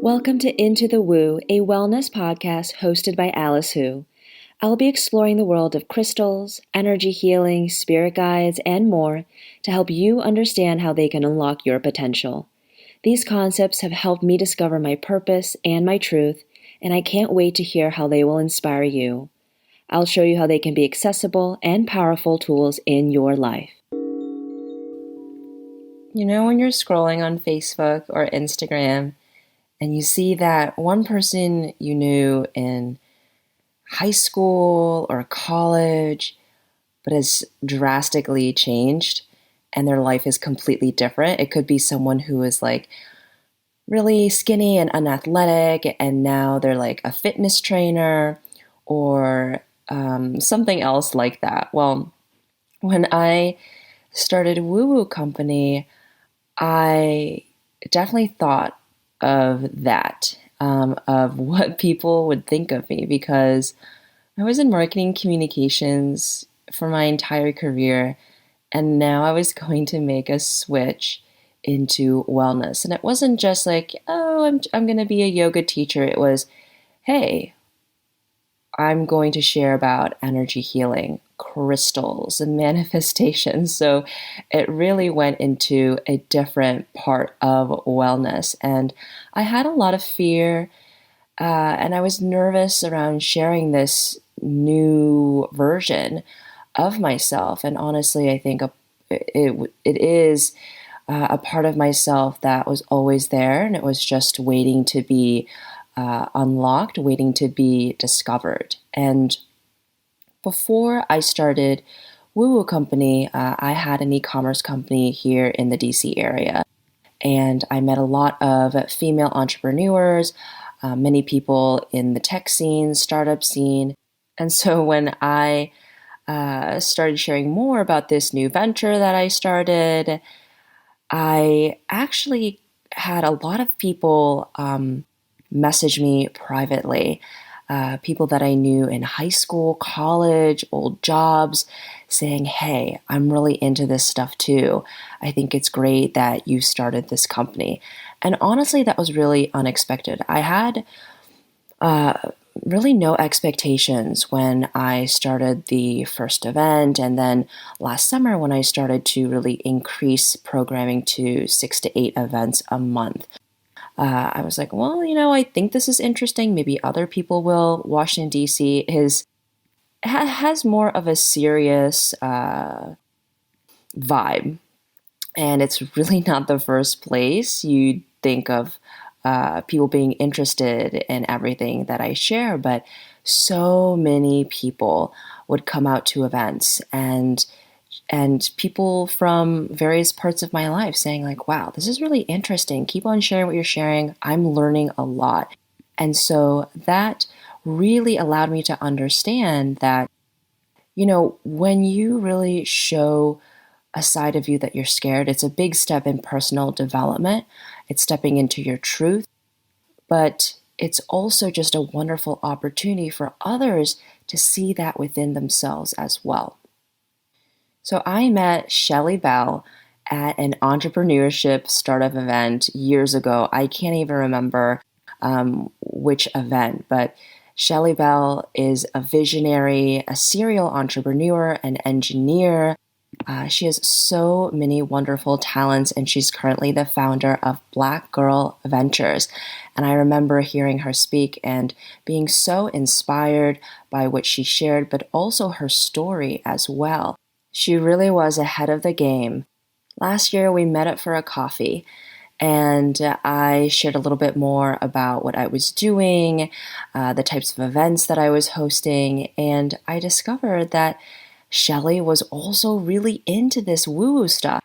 Welcome to Into the Woo, a wellness podcast hosted by Alice Hu. I'll be exploring the world of crystals, energy healing, spirit guides, and more to help you understand how they can unlock your potential. These concepts have helped me discover my purpose and my truth, and I can't wait to hear how they will inspire you. I'll show you how they can be accessible and powerful tools in your life. You know, when you're scrolling on Facebook or Instagram and you see that one person you knew in high school or college, but has drastically changed and their life is completely different. It could be someone who is like really skinny and unathletic, and now they're like a fitness trainer or something else like that. Well, when I started Woo Woo Company, I definitely thought of that, of what people would think of me, because I was in marketing communications for my entire career, and now I was going to make a switch into wellness. And it wasn't just like, oh, I'm going to be a yoga teacher. It was, hey, I'm going to share about energy healing, crystals, and manifestations. So it really went into a different part of wellness. And I had a lot of fear, and I was nervous around sharing this new version of myself. And honestly, I think it is a part of myself that was always there, and it was just waiting to be unlocked, waiting to be discovered. And before I started Woo Woo Company, I had an e-commerce company here in the DC area, and I met a lot of female entrepreneurs, many people in the tech scene, startup scene. And so when I started sharing more about this new venture that I started, I actually had a lot of people message me privately, people that I knew in high school, college, old jobs, saying, hey, I'm really into this stuff too. I think it's great that you started this company. And honestly, that was really unexpected. I had really no expectations when I started the first event, and then last summer when I started to really increase programming to 6 to 8 events a month. I was like, well, I think this is interesting. Maybe other people will. Washington, D.C. has more of a serious vibe, and it's really not the first place you'd think of people being interested in everything that I share, but so many people would come out to events, and people from various parts of my life saying like, wow, this is really interesting. Keep on sharing what you're sharing. I'm learning a lot. And so that really allowed me to understand that, when you really show a side of you that you're scared, it's a big step in personal development. It's stepping into your truth, but it's also just a wonderful opportunity for others to see that within themselves as well. So I met Shelly Bell at an entrepreneurship startup event years ago. I can't even remember which event, but Shelly Bell is a visionary, a serial entrepreneur, an engineer. She has so many wonderful talents, and she's currently the founder of Black Girl Ventures. And I remember hearing her speak and being so inspired by what she shared, but also her story as well. She really was ahead of the game. Last year, we met up for a coffee, and I shared a little bit more about what I was doing, the types of events that I was hosting, and I discovered that Shelly was also really into this woo-woo stuff.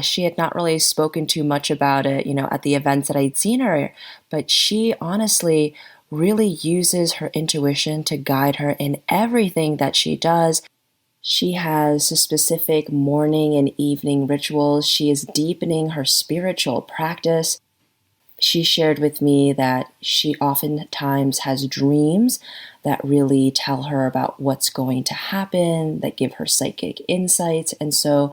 She had not really spoken too much about it, at the events that I'd seen her, but she honestly really uses her intuition to guide her in everything that she does. She has a specific morning and evening rituals. She is deepening her spiritual practice. She shared with me that she oftentimes has dreams that really tell her about what's going to happen, that give her psychic insights. And so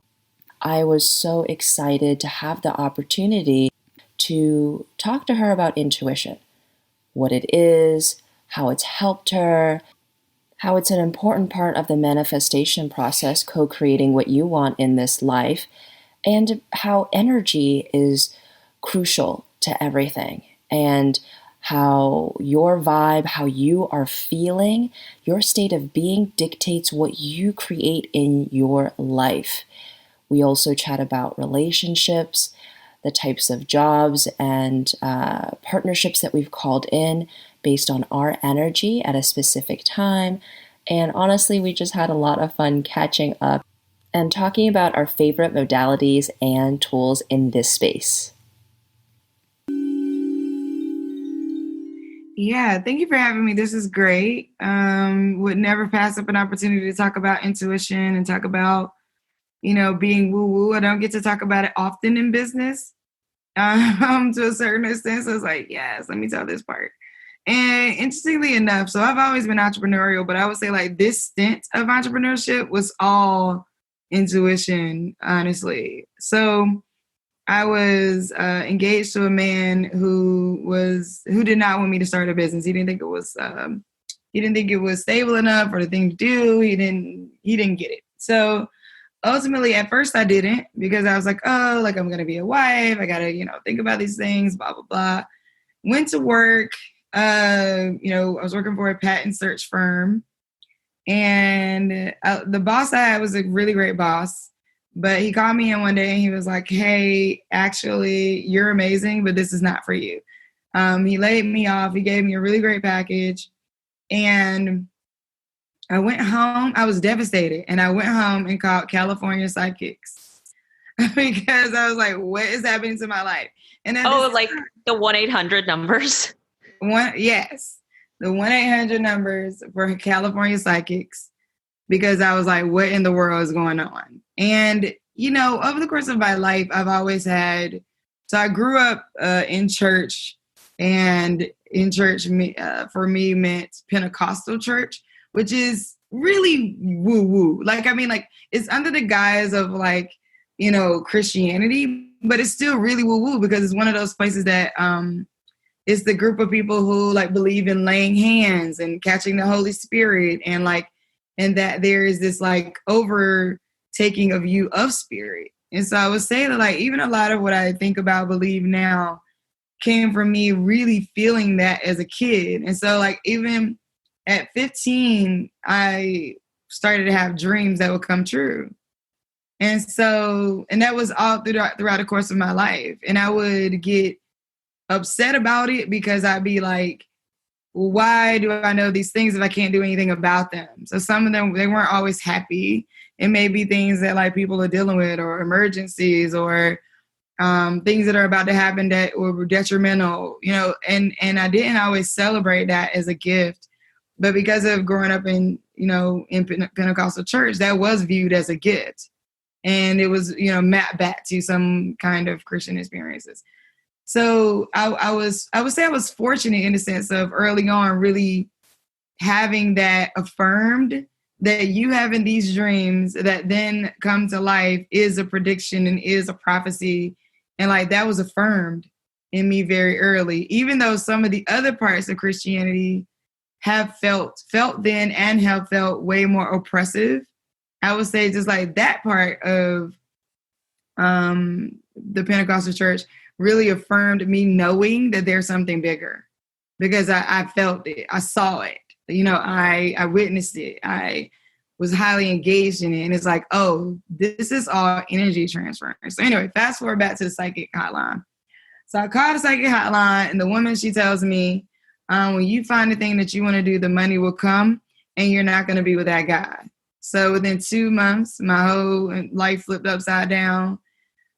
I was so excited to have the opportunity to talk to her about intuition, what it is, how it's helped her, how it's an important part of the manifestation process, co-creating what you want in this life, and how energy is crucial to everything, and how your vibe, how you are feeling, your state of being dictates what you create in your life. We also chat about relationships, the types of jobs and partnerships that we've called in based on our energy at a specific time. And honestly, we just had a lot of fun catching up and talking about our favorite modalities and tools in this space. Yeah, thank you for having me. This is great. Would never pass up an opportunity to talk about intuition and talk about, being woo-woo. I don't get to talk about it often in business, to a certain extent. So it's like, yes, let me tell this part. And interestingly enough, so I've always been entrepreneurial, but I would say like this stint of entrepreneurship was all intuition, honestly. So I was engaged to a man who did not want me to start a business. He didn't think it was stable enough or the thing to do. He didn't get it. So ultimately, at first I didn't, because I was like, oh, like I'm gonna be a wife. I gotta, think about these things, blah blah blah. Went to work. I was working for a patent search firm, and the boss I had was a really great boss. But he called me in one day and he was like, hey, actually, you're amazing, but this is not for you. He laid me off. He gave me a really great package. And I went home. I was devastated. And I went home and called California Psychics because I was like, what is happening to my life? And like the 1-800 numbers? Yes. The 1-800 numbers for California Psychics, because I was like, what in the world is going on? And, over the course of my life, I've always had, so I grew up in church, and in church for me meant Pentecostal church, which is really woo-woo. It's under the guise of Christianity, but it's still really woo-woo because it's one of those places that it's the group of people who believe in laying hands and catching the Holy Spirit, and that there is this overtaking of you of spirit. And so I would say that even a lot of what I think about, believe now, came from me really feeling that as a kid. And so even at 15, I started to have dreams that would come true. And that was all throughout the course of my life. And I would get upset about it because I'd be like, why do I know these things if I can't do anything about them? So some of them, they weren't always happy. It may be things that people are dealing with, or emergencies, or things that are about to happen that were detrimental, and I didn't always celebrate that as a gift. But because of growing up in Pentecostal church, that was viewed as a gift. And it was, mapped back to some kind of Christian experiences. So I would say I was fortunate in the sense of early on really having that affirmed, that you having these dreams that then come to life is a prediction and is a prophecy. And that was affirmed in me very early, even though some of the other parts of Christianity have felt then and have felt way more oppressive. I would say just that part of the Pentecostal church really affirmed me knowing that there's something bigger, because I felt it. I saw it. I witnessed it. I was highly engaged in it. And it's oh, this is all energy transference. So anyway, fast forward back to the psychic hotline. So I called the psychic hotline, and the woman, she tells me, when you find the thing that you want to do, the money will come, and you're not going to be with that guy. So within 2 months, my whole life flipped upside down.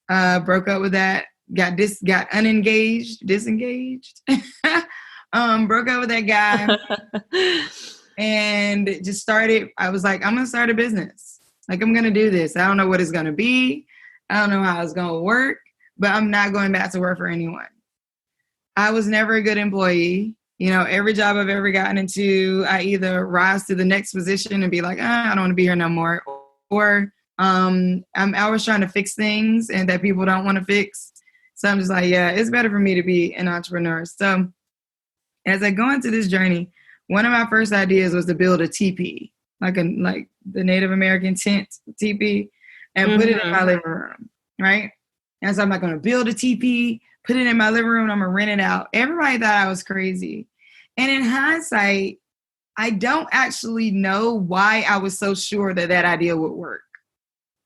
Broke up with that. Got disengaged, broke up with that guy and just started. I was like, I'm going to start a business. I'm going to do this. I don't know what it's going to be. I don't know how it's going to work, but I'm not going back to work for anyone. I was never a good employee. Every job I've ever gotten into, I either rise to the next position and be like, I don't want to be here no more. Or I'm always trying to fix things and that people don't want to fix. So I'm just like, yeah, it's better for me to be an entrepreneur. So as I go into this journey, one of my first ideas was to build a teepee, like the Native American tent teepee, and put it in my living room, right? And so I'm like, going to build a teepee, put it in my living room, I'm going to rent it out. Everybody thought I was crazy. And in hindsight, I don't actually know why I was so sure that that idea would work.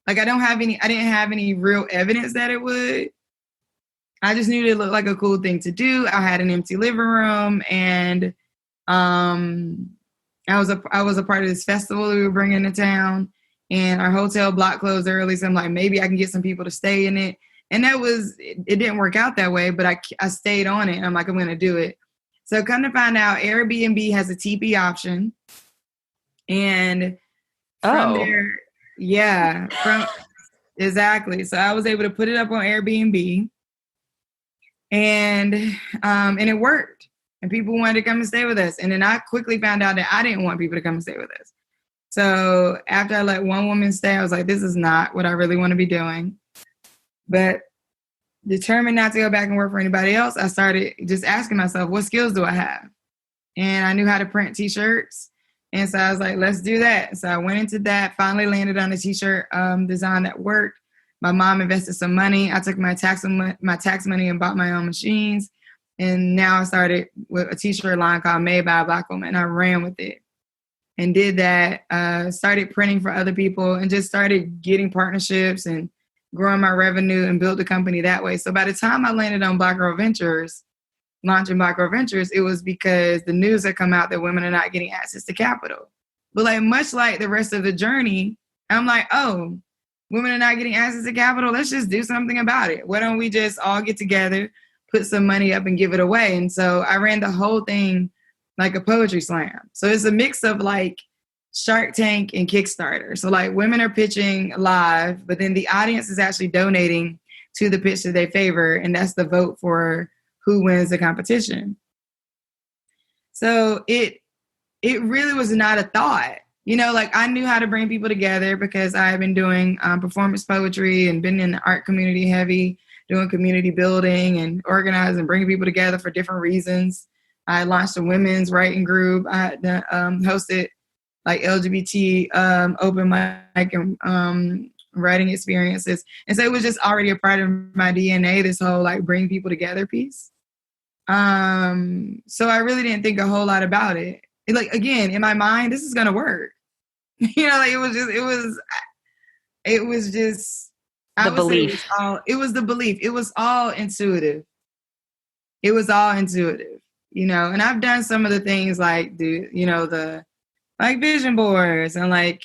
Like I didn't have any real evidence that it would. I just knew it looked like a cool thing to do. I had an empty living room, and I was a part of this festival that we were bringing to town, and our hotel block closed early. So I'm like, maybe I can get some people to stay in it. And it didn't work out that way, but I stayed on it. And I'm like, I'm going to do it. So come to find out, Airbnb has a TP option. And from there, exactly. So I was able to put it up on Airbnb, and it worked. And people wanted to come and stay with us. And then I quickly found out that I didn't want people to come and stay with us. So after I let one woman stay, I was like, this is not what I really want to be doing. But determined not to go back and work for anybody else, I started just asking myself, what skills do I have? And I knew how to print T-shirts. And so I was like, let's do that. So I went into that, finally landed on a T-shirt design that worked. My mom invested some money. I took my tax money and bought my own machines. And now I started with a T-shirt line called Made by a Black Woman. And I ran with it and did that. Started printing for other people and just started getting partnerships and growing my revenue and built the company that way. So by the time I landed on launching Black Girl Ventures, it was because the news had come out that women are not getting access to capital. But like much like the rest of the journey, I'm like, oh, women are not getting access to capital. Let's just do something about it. Why don't we just all get together, put some money up and give it away? And so I ran the whole thing like a poetry slam. So it's a mix of like Shark Tank and Kickstarter. So like women are pitching live, but then the audience is actually donating to the pitch that they favor. And that's the vote for who wins the competition. So it really was not a thought. You know, like I knew how to bring people together because I had been doing performance poetry and been in the art community heavy, doing community building and organizing and bringing people together for different reasons. I launched a women's writing group. I hosted like LGBT open mic and writing experiences. And so it was just already a part of my DNA, this whole like bring people together piece. So I really didn't think a whole lot about it. Like, again, in my mind, this is going to work. You know, like it was just, The belief. It was the belief. It was all intuitive. You know, and I've done some of the things like the vision boards and like,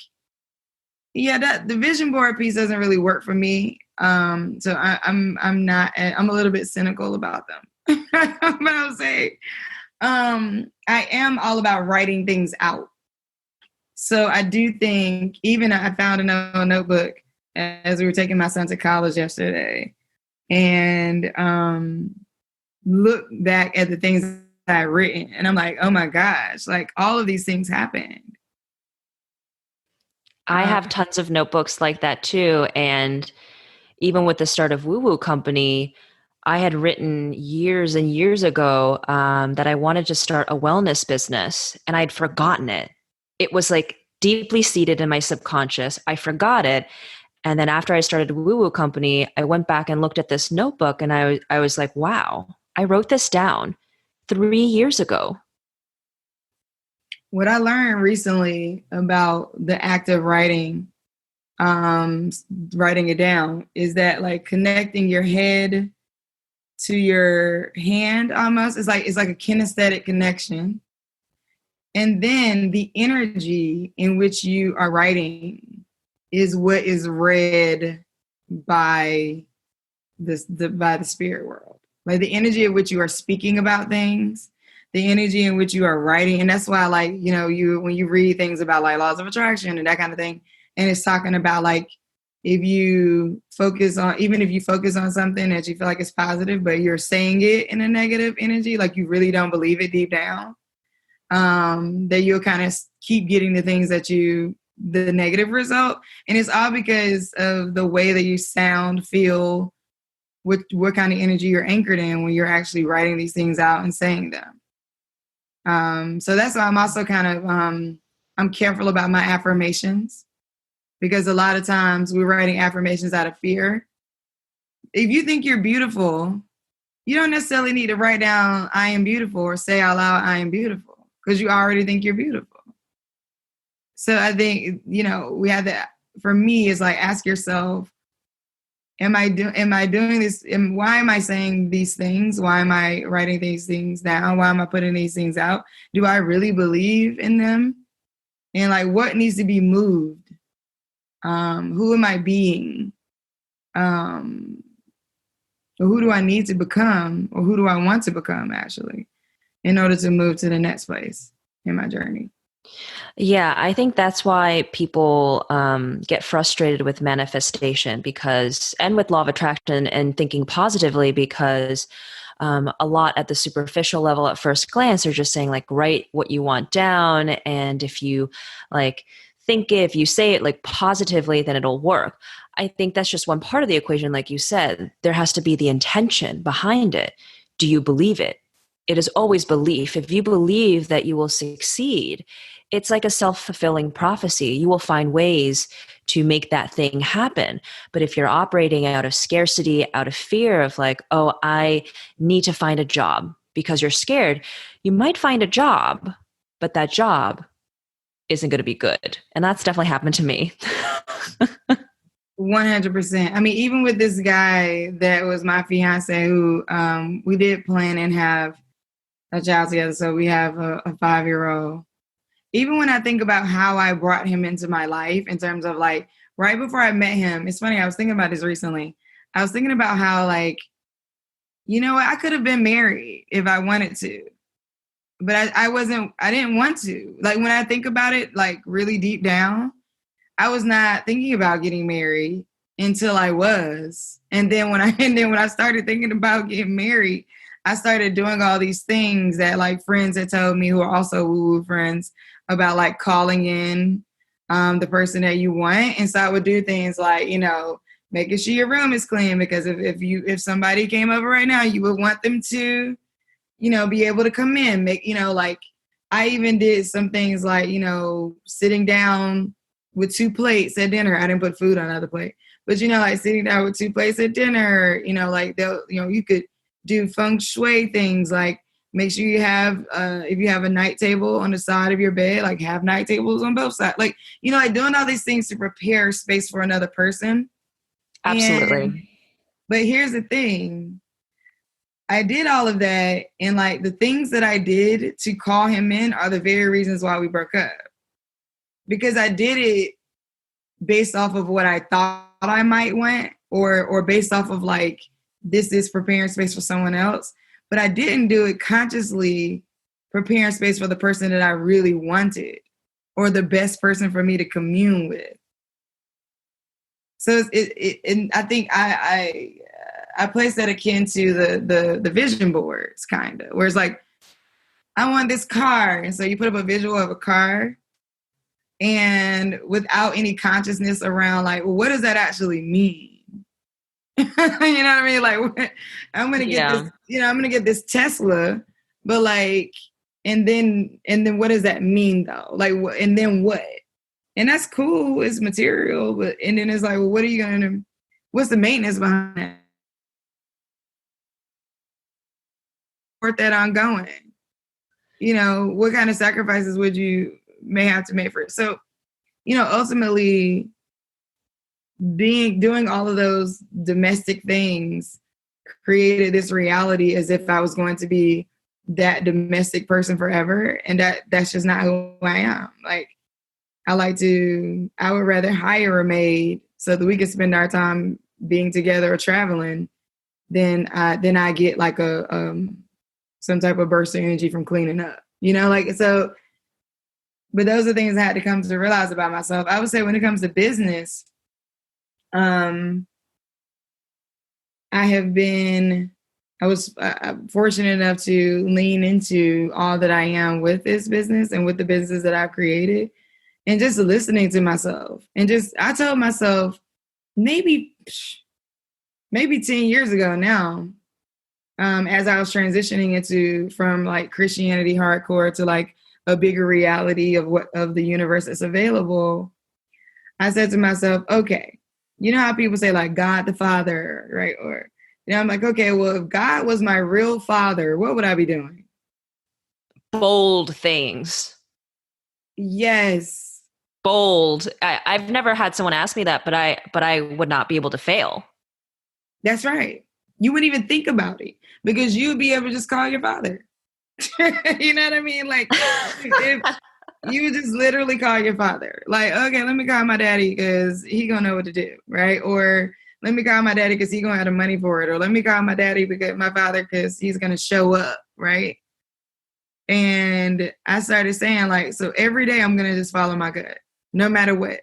yeah, the vision board piece doesn't really work for me. So I'm a little bit cynical about them. But I'll say, I am all about writing things out. So I do think, even I found a notebook as we were taking my son to college yesterday, and look back at the things that I've written, and I'm like, oh my gosh, like all of these things happened. I have tons of notebooks like that too. And even with the start of Woo Woo Company, I had written years and years ago that I wanted to start a wellness business, and I'd forgotten it. It was like deeply seated in my subconscious. I forgot it. And then after I started Woo Woo Company, I went back and looked at this notebook, and I was like, wow, I wrote this down 3 years ago. What I learned recently about the act of writing it down, is that like connecting your head to your hand almost. It's like a kinesthetic connection. And then the energy in which you are writing is what is read by by the spirit world. Like the energy in which you are speaking about things, the energy in which you are writing. And that's why, like, you know, when you read things about like laws of attraction and that kind of thing, and it's talking about like, even if you focus on something that you feel like is positive, but you're saying it in a negative energy, like you really don't believe it deep down, that you'll kind of keep getting the things the negative result. And it's all because of the way that you sound, feel, what kind of energy you're anchored in when you're actually writing these things out and saying them. So that's why I'm also kind of, I'm careful about my affirmations, because a lot of times we're writing affirmations out of fear. If you think you're beautiful, you don't necessarily need to write down, I am beautiful, or say out loud, I am beautiful, because you already think you're beautiful. So I think, we have that, for me, it's like, ask yourself, am I doing this? Why am I saying these things? Why am I writing these things down? Why am I putting these things out? Do I really believe in them? And like, what needs to be moved? Who am I being? Or who do I need to become? Or who do I want to become, actually, in order to move to the next place in my journey? Yeah, I think that's why people get frustrated with manifestation and with law of attraction and thinking positively, because a lot at the superficial level at first glance are just saying, like, write what you want down. And if you if you say it like positively, then it'll work. I think that's just one part of the equation. Like you said, there has to be the intention behind it. Do you believe it? It is always belief. If you believe that you will succeed, it's like a self-fulfilling prophecy. You will find ways to make that thing happen. But if you're operating out of scarcity, out of fear of like, oh, I need to find a job because you're scared, you might find a job, but that job isn't going to be good. And that's definitely happened to me. 100%. I mean, even with this guy that was my fiance, who we did plan and have a child together. So we have a 5-year-old. Even when I think about how I brought him into my life, in terms of like, right before I met him, it's funny, I was thinking about this recently. I was thinking about how, like, I could have been married if I wanted to, but I didn't want to. Like, when I think about it, like, really deep down, I was not thinking about getting married until I was. And then when I started thinking about getting married, I started doing all these things that, like, friends had told me, who are also woo-woo friends, about, like, calling in the person that you want. And so I would do things like, making sure your room is clean, because if somebody came over right now, you would want them to, be able to come in. Like, I even did some things like, sitting down with 2 plates at dinner. I didn't put food on another plate, but like sitting down with 2 plates at dinner, like you could do feng shui things, like make sure you have, if you have a night table on the side of your bed, like have night tables on both sides. Like, like doing all these things to prepare space for another person. Absolutely. But here's the thing. I did all of that. And like the things that I did to call him in are the very reasons why we broke up. Because I did it based off of what I thought I might want, or based off of like, this is preparing space for someone else. But I didn't do it consciously preparing space for the person that I really wanted, or the best person for me to commune with. So and I think I place that akin to the vision boards, kind of, where it's like, I want this car. And so you put up a visual of a car, and without any consciousness around like, well, what does that actually mean? You know what I mean? Like, I'm going to get this, I'm going to get this Tesla, but like, and then what does that mean though? Like, and then what? And that's cool. It's material, but, and then it's like, well, what's the maintenance behind that? Worth that ongoing? What kind of sacrifices would you may have to make for it? So, ultimately, doing all of those domestic things created this reality as if I was going to be that domestic person forever. And that's just not who I am. Like, I would rather hire a maid so that we could spend our time being together or traveling than I get like some type of burst of energy from cleaning up, so. But those are things I had to come to realize about myself. I would say when it comes to business, I was fortunate enough to lean into all that I am with this business and with the business that I've created, and just listening to myself. And I told myself, maybe maybe 10 years ago now, as I was transitioning from like Christianity hardcore to like a bigger reality of the universe that's available, I said to myself, okay, you know how people say like God the Father, right? Or, I'm like, okay, well, if God was my real father, what would I be doing? Bold things. Yes. Bold. I've never had someone ask me that, but I would not be able to fail. That's right. You wouldn't even think about it because you'd be able to just call your father. You know what I mean? Like, if you would just literally call your father. Like, okay, let me call my daddy because he gonna know what to do, right? Or let me call my daddy because he gonna have the money for it. Or let me call my daddy because my father because he's gonna show up, right? And I started saying like, so every day I'm gonna just follow my gut, no matter what.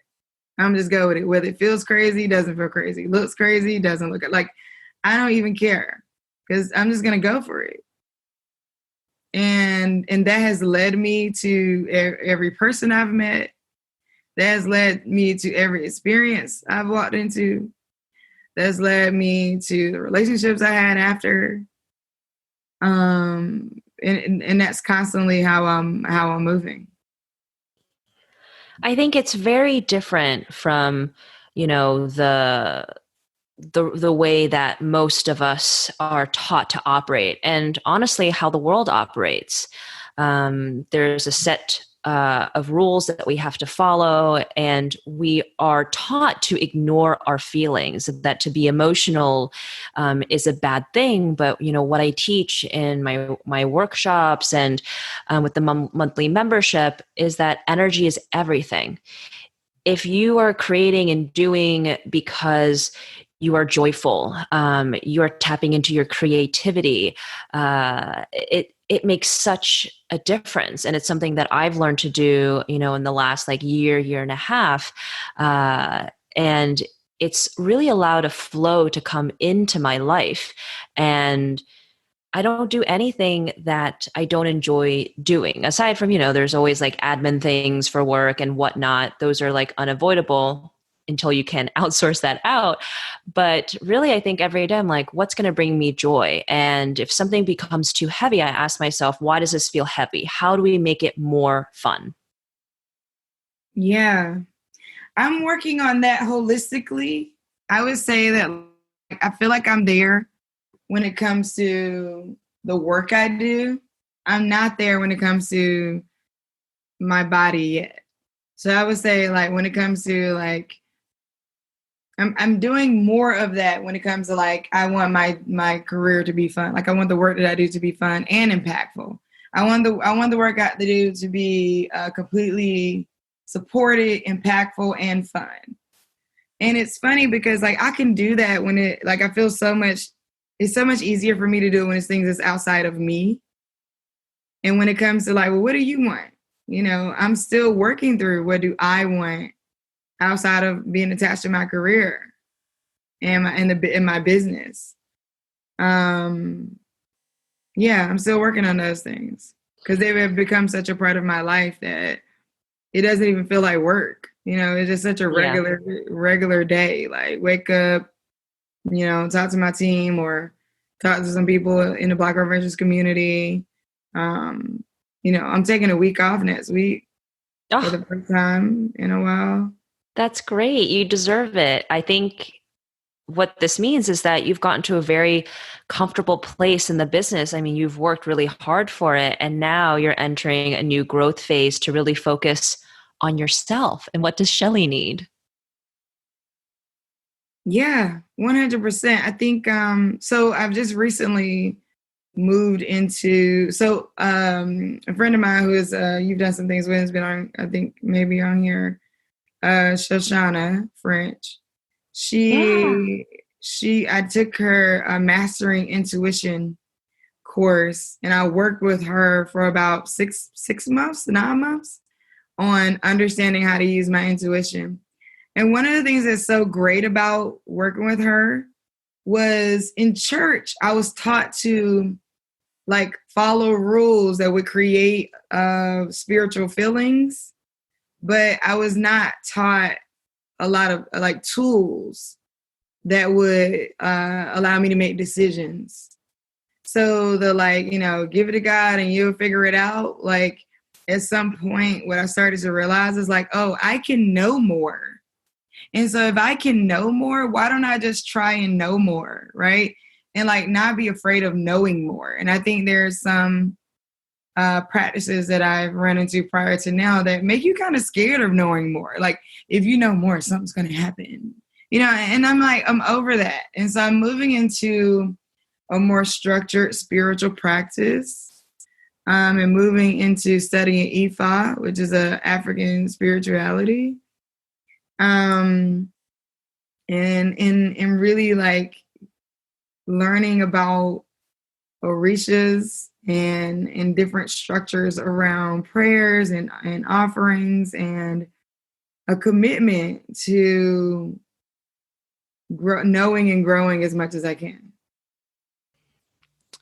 I'm just go with it. Whether it feels crazy, doesn't feel crazy, looks crazy, doesn't look like I don't even care because I'm just gonna go for it. And that has led me to every person I've met. That has led me to every experience I've walked into. That's led me to the relationships I had after. And that's constantly how I'm moving. I think it's very different from, the way that most of us are taught to operate, and honestly, how the world operates. There's a set of rules that we have to follow, and we are taught to ignore our feelings. That to be emotional is a bad thing. But what I teach in my workshops and with the monthly membership is that energy is everything. If you are creating and doing because you are joyful, you're tapping into your creativity, it makes such a difference. And it's something that I've learned to do, in the last like year and a half. And it's really allowed a flow to come into my life. And I don't do anything that I don't enjoy doing. Aside from, there's always like admin things for work and whatnot. Those are like unavoidable until you can outsource that out. But really, I think every day I'm like, what's going to bring me joy? And if something becomes too heavy, I ask myself, why does this feel heavy? How do we make it more fun? Yeah. I'm working on that holistically. I would say that I feel like I'm there when it comes to the work I do. I'm not there when it comes to my body yet. So I would say like when it comes to like I'm doing more of that when it comes to like I want my career to be fun. Like I want the work that I do to be fun and impactful. I want the work I do to be completely supported, impactful, and fun. And it's funny because like I can do that when it like I feel so much. It's so much easier for me to do it when it's things that's outside of me. And when it comes to like, well, what do you want? I'm still working through what do I want outside of being attached to my career and in my business. Yeah, I'm still working on those things because they have become such a part of my life that it doesn't even feel like work. It's just such a regular day. Like wake up, talk to my team or talk to some people in the Black Girl Ventures community. I'm taking a week off next week for the first time in a while. That's great. You deserve it. I think what this means is that you've gotten to a very comfortable place in the business. I mean, you've worked really hard for it, and now you're entering a new growth phase to really focus on yourself. And what does Shelly need? Yeah, 100%. I think, so I've just recently moved into, a friend of mine who is, you've done some things with, has been on, I think maybe on here, Shoshana French. I took her Mastering Intuition course, and I worked with her for about 9 months on understanding how to use my intuition. And one of the things that's so great about working with her was in church, I was taught to like follow rules that would create spiritual feelings, but I was not taught a lot of like tools that would allow me to make decisions. So the like, give it to God and you'll figure it out. Like at some point, what I started to realize is like, oh, I can know more. And so if I can know more, why don't I just try and know more, right? And like not be afraid of knowing more. And I think there's some practices that I've run into prior to now that make you kind of scared of knowing more. Like if you know more, something's going to happen, and I'm like, I'm over that. And so I'm moving into a more structured spiritual practice, and moving into studying Ifa, which is a African spirituality. And really like learning about orishas and different structures around prayers and offerings, and a commitment to knowing and growing as much as I can.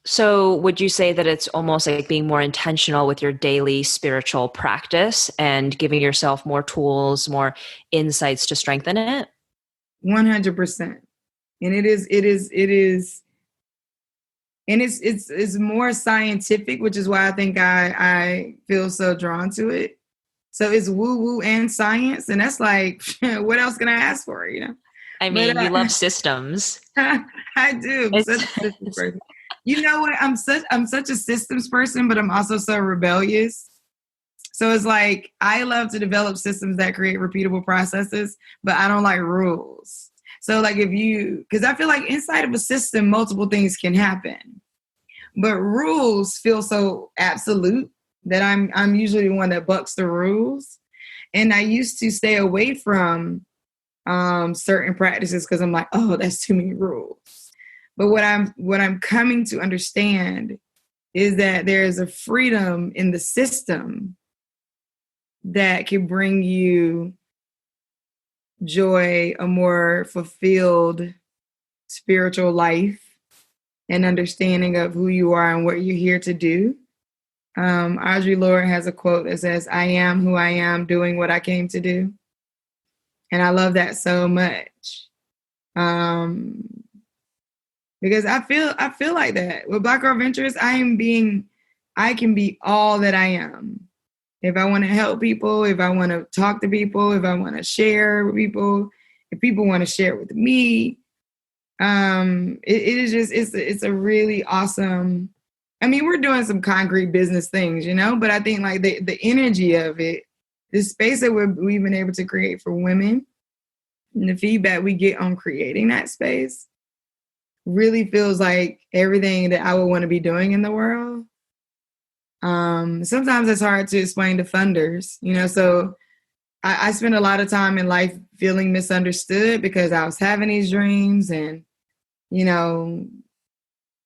So would you say that it's almost like being more intentional with your daily spiritual practice and giving yourself more tools, more insights to strengthen it? 100%. And it is, and it's more scientific, which is why I think I feel so drawn to it. So it's woo woo and science, and that's like, what else can I ask for? I mean, you love systems. I do. I'm such a systems person. You know what? I'm such a systems person, but I'm also so rebellious. So it's like I love to develop systems that create repeatable processes, but I don't like rules. So like because I feel like inside of a system, multiple things can happen, but rules feel so absolute that I'm usually the one that bucks the rules. And I used to stay away from certain practices because I'm like, oh, that's too many rules. But what I'm coming to understand is that there is a freedom in the system that can bring you joy, a more fulfilled spiritual life, and understanding of who you are and what you're here to do. Audre Lorde has a quote that says, I am who I am, doing what I came to do. And I love that so much. Because I feel like that. With Black Girl Ventures, I can be all that I am. If I want to help people, if I want to talk to people, if I want to share with people, if people want to share with me, it is just, it's a really awesome, I mean, we're doing some concrete business things, but I think like the energy of it, the space that we've been able to create for women and the feedback we get on creating that space really feels like everything that I would want to be doing in the world. Sometimes it's hard to explain to funders, so I spent a lot of time in life feeling misunderstood because I was having these dreams and,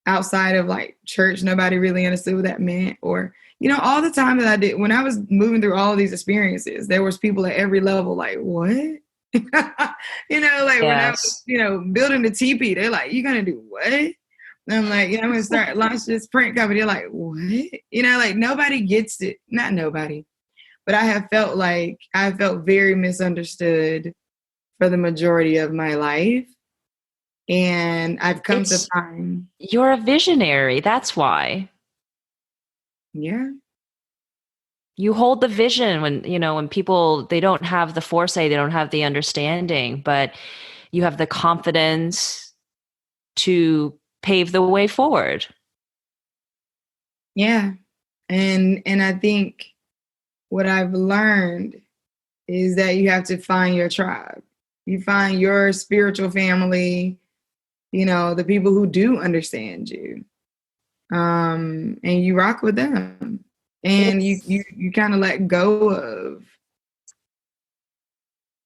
outside of like church, nobody really understood what that meant. Or, all the time that I did, when I was moving through all of these experiences, there was people at every level like, what? Like yes. When I was, building the teepee, they're like, you gonna do what? And I'm like, I'm gonna start launch this print company. They're like, what? Like nobody gets it. Not nobody. But I felt very misunderstood for the majority of my life. And I've come to find you're a visionary. That's why. Yeah. You hold the vision when people, they don't have the foresight, they don't have the understanding, but you have the confidence to pave the way forward. Yeah. And I think what I've learned is that you have to find your tribe. You find your spiritual family, the people who do understand you. And you rock with them. And you kind of let go of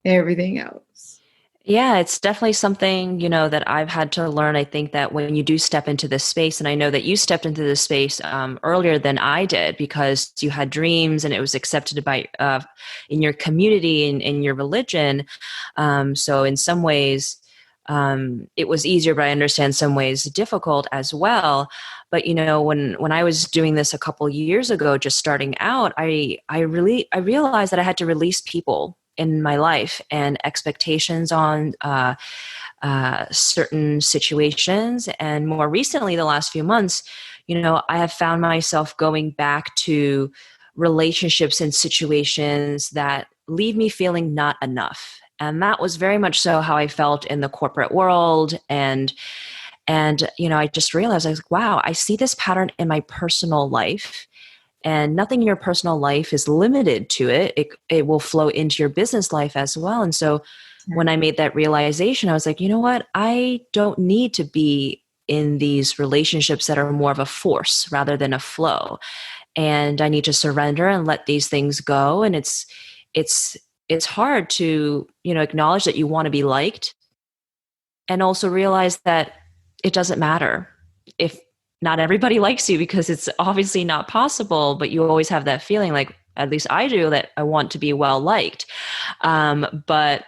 everything else. Yeah, it's definitely something, that I've had to learn. I think that when you do step into this space, and I know that you stepped into this space earlier than I did because you had dreams and it was accepted by in your community and in your religion. So in some ways, it was easier, but I understand some ways difficult as well. But when I was doing this a couple years ago, just starting out, I realized that I had to release people in my life and expectations on certain situations. And more recently, the last few months, I have found myself going back to relationships and situations that leave me feeling not enough. And that was very much so how I felt in the corporate world. And I just realized, I was like, wow, I see this pattern in my personal life. And nothing in your personal life is limited to it. It will flow into your business life as well. And so when I made that realization, I was like, you know what? I don't need to be in these relationships that are more of a force rather than a flow. And I need to surrender and let these things go. And it's hard to, acknowledge that you want to be liked, and also realize that it doesn't matter if not everybody likes you, because it's obviously not possible, but you always have that feeling, like, at least I do, that I want to be well liked. But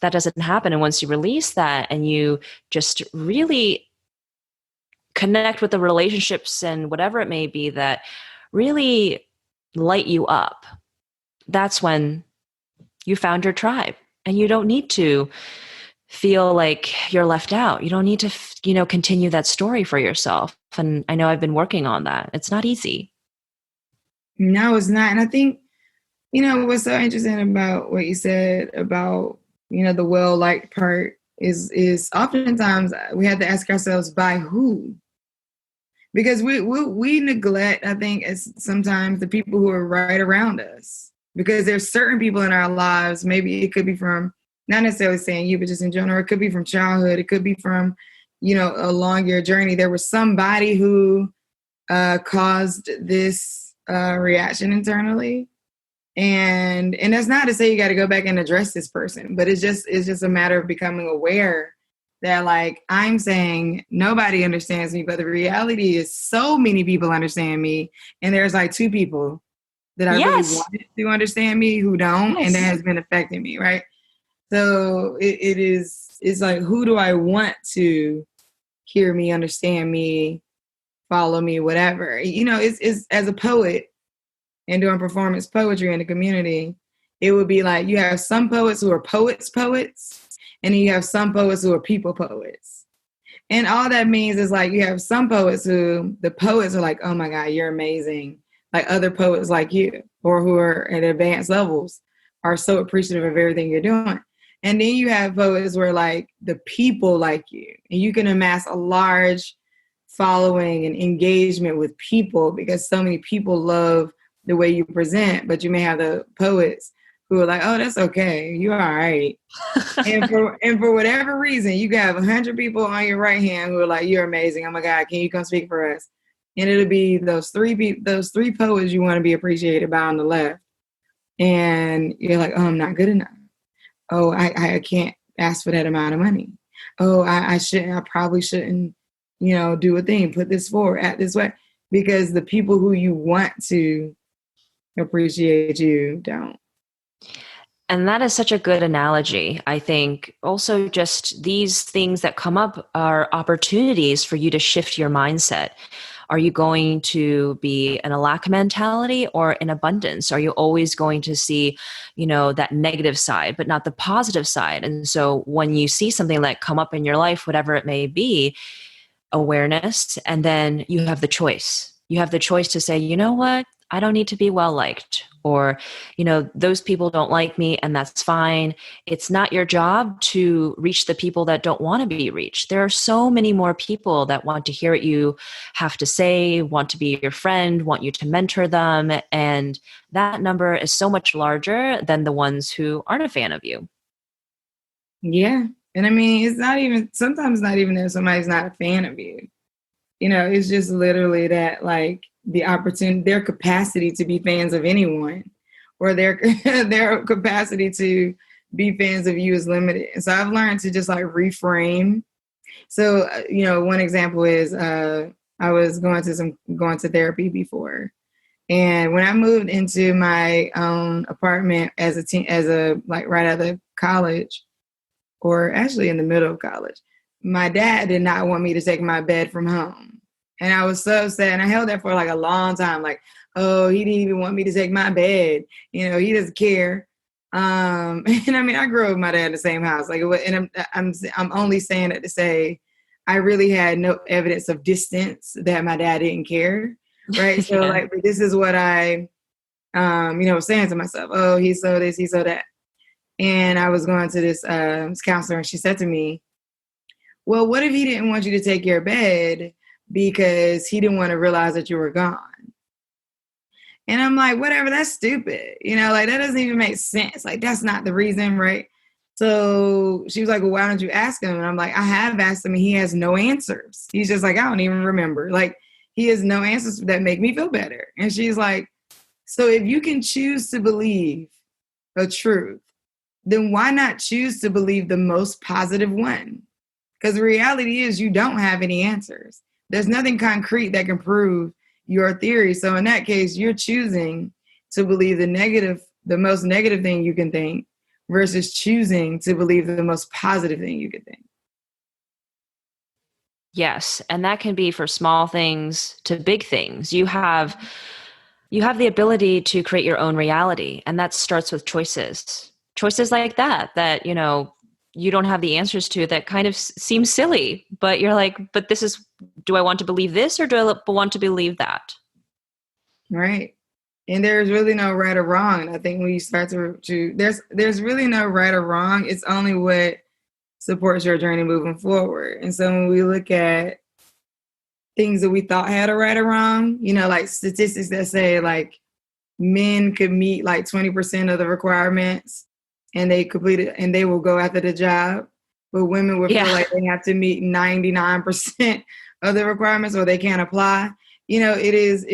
that doesn't happen. And once you release that and you just really connect with the relationships and whatever it may be that really light you up, that's when you found your tribe. And you don't need to feel like you're left out. You don't need to, continue that story for yourself. And I know I've been working on that. It's not easy. No, it's not. And I think, what's so interesting about what you said about, the well-liked part is oftentimes we have to ask ourselves, by who? Because we neglect, I think, as sometimes the people who are right around us. Because there's certain people in our lives, maybe it could be from, not necessarily saying you, but just in general, it could be from childhood. It could be from, along your journey. There was somebody who caused this reaction internally. And that's not to say you got to go back and address this person, but it's just a matter of becoming aware that, like, I'm saying nobody understands me, but the reality is so many people understand me. And there's like two people that I really wanted to understand me who don't, and that has been affecting me, right? So it's like, who do I want to hear me, understand me, follow me, whatever? It's as a poet and doing performance poetry in the community, it would be like you have some poets who are poets, and then you have some poets who are people poets. And all that means is, like, you have some poets who the poets are like, oh my God, you're amazing. Like other poets like you, or who are at advanced levels, are so appreciative of everything you're doing. And then you have poets where, like, the people like you, and you can amass a large following and engagement with people because so many people love the way you present. But you may have the poets who are like, oh, that's okay, you're all right. and for whatever reason, you can have 100 people on your right hand who are like, you're amazing. Oh my God, can you come speak for us? And it'll be those three poets you want to be appreciated by on the left. And you're like, oh, I'm not good enough. Oh, I can't ask for that amount of money. Oh, I probably shouldn't, do a thing, put this forward, act this way. Because the people who you want to appreciate you don't. And that is such a good analogy. I think also just these things that come up are opportunities for you to shift your mindset. Are you going to be in a lack mentality or in abundance? Are you always going to see, that negative side, but not the positive side? And so when you see something like come up in your life, whatever it may be, awareness, and then you have the choice. You have the choice to say, you know what? I don't need to be well liked, or, those people don't like me, and that's fine. It's not your job to reach the people that don't want to be reached. There are so many more people that want to hear what you have to say, want to be your friend, want you to mentor them. And that number is so much larger than the ones who aren't a fan of you. Yeah. And I mean, sometimes not even that somebody's not a fan of you. It's just literally that, like, the opportunity, their capacity to be fans of anyone, or their capacity to be fans of you is limited. And so I've learned to just, like, reframe. So, one example is I was going to therapy before. And when I moved into my own apartment as right out of college, or actually in the middle of college, my dad did not want me to take my bed from home. And I was so sad. And I held that for like a long time. Like, oh, he didn't even want me to take my bed. He doesn't care. And I mean, I grew up with my dad in the same house. Like, and I'm only saying it to say, I really had no evidence of distance that my dad didn't care, right? So Yeah. like, this is what I, was saying to myself, oh, he's so this, he's so that. And I was going to this counselor, and she said to me, well, what if he didn't want you to take your bed because he didn't want to realize that you were gone? And I'm like, whatever, that's stupid. Like that doesn't even make sense. Like that's not the reason, right? So she was like, well, why don't you ask him? And I'm like, I have asked him and he has no answers. He's just like, I don't even remember. Like he has no answers that make me feel better. And she's like, so if you can choose to believe a truth, then why not choose to believe the most positive one? Because the reality is you don't have any answers. There's nothing concrete that can prove your theory. So in that case, you're choosing to believe the most negative thing you can think versus choosing to believe the most positive thing you can think. Yes, and that can be for small things to big things. You have the ability to create your own reality, and that starts with choices. Choices like that you don't have the answers to, that kind of seem silly, but you're like, but do I want to believe this or do I want to believe that? Right. And there's really no right or wrong. I think when you start to there's really no right or wrong. It's only what supports your journey moving forward. And so when we look at things that we thought had a right or wrong, like statistics that say like men could meet like 20% of the requirements and they complete it and they will go after the job. But women would feel like they have to meet 99% of the requirements or they can't apply. It is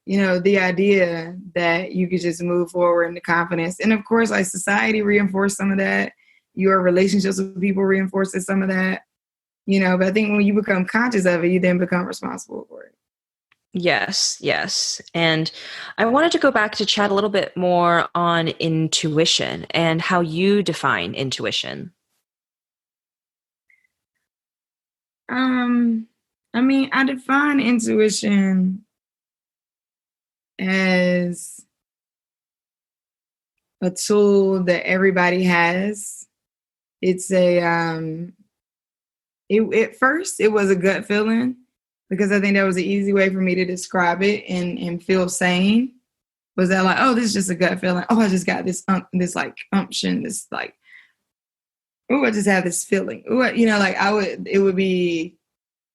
the idea that you could just move forward into confidence. And of course, like society reinforced some of that. Your relationships with people reinforces some of that, but I think when you become conscious of it, you then become responsible for it. Yes. And I wanted to go back to chat a little bit more on intuition and how you define intuition. I define intuition as a tool that everybody has. It's at first it was a gut feeling because I think that was an easy way for me to describe it and feel sane. Was that like, oh, this is just a gut feeling. Oh, I just got this like umption, this like, oh, I just have this feeling. Oh, it would be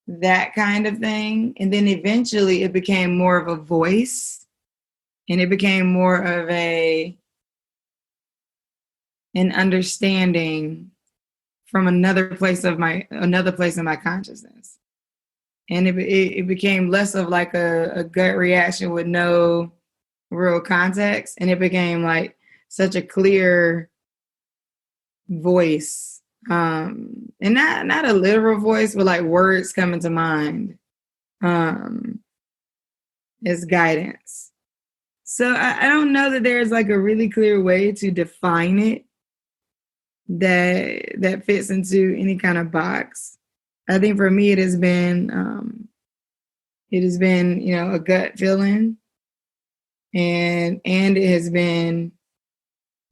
that kind of thing. And then eventually it became more of a voice and it became more of an understanding from another place in my consciousness. And it became less of like a gut reaction with no real context. And it became like such a clear voice. And not a literal voice, but like words coming to mind as guidance. So I don't know that there's like a really clear way to define it that fits into any kind of box. I think for me it has been a gut feeling and it has been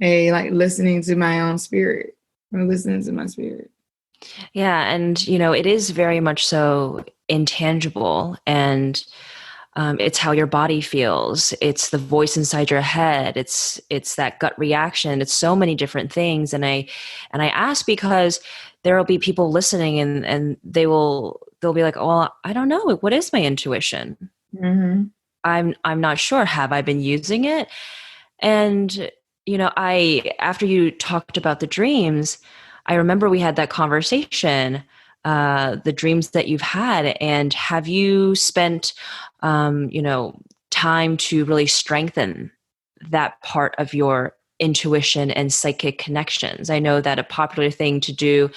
a like listening to my own spirit or listening to my spirit. Yeah. And, it is very much so intangible, and it's how your body feels. It's the voice inside your head. It's that gut reaction. It's so many different things. And I ask because there will be people listening and they'll be like, oh, well, I don't know. What is my intuition? Mm-hmm. I'm not sure. Have I been using it? And, after you talked about the dreams, I remember we had that conversation, the dreams that you've had, and have you spent, time to really strengthen that part of your intuition and psychic connections? I know that a popular thing to do,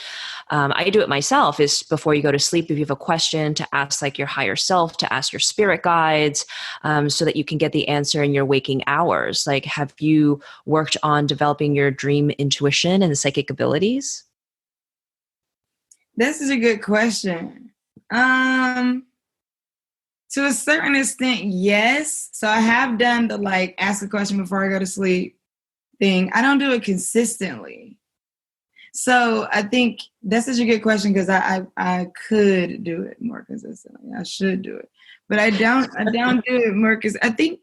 I do it myself, is before you go to sleep, if you have a question, to ask like your higher self, to ask your spirit guides, so that you can get the answer in your waking hours. Like, have you worked on developing your dream intuition and the psychic abilities? That's such a good question. To a certain extent, yes. So I have done the like ask a question before I go to sleep thing. I don't do it consistently. So I think that's such a good question because I could do it more consistently. I should do it, but I don't do it more because I think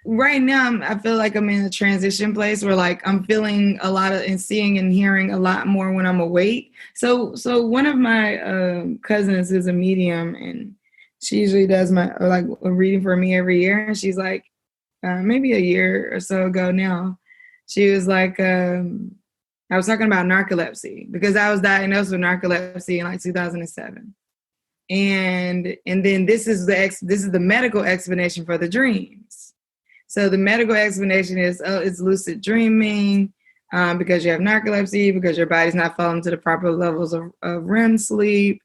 right now I feel like I'm in a transition place where like I'm feeling a lot of and seeing and hearing a lot more when I'm awake. So one of my cousins is a medium and she usually does like a reading for me every year, and she's like maybe a year or so ago now, she was like. I was talking about narcolepsy because I was diagnosed with narcolepsy in like 2007. And then this is the medical explanation for the dreams. So the medical explanation is it's lucid dreaming because you have narcolepsy, because your body's not falling to the proper levels of REM sleep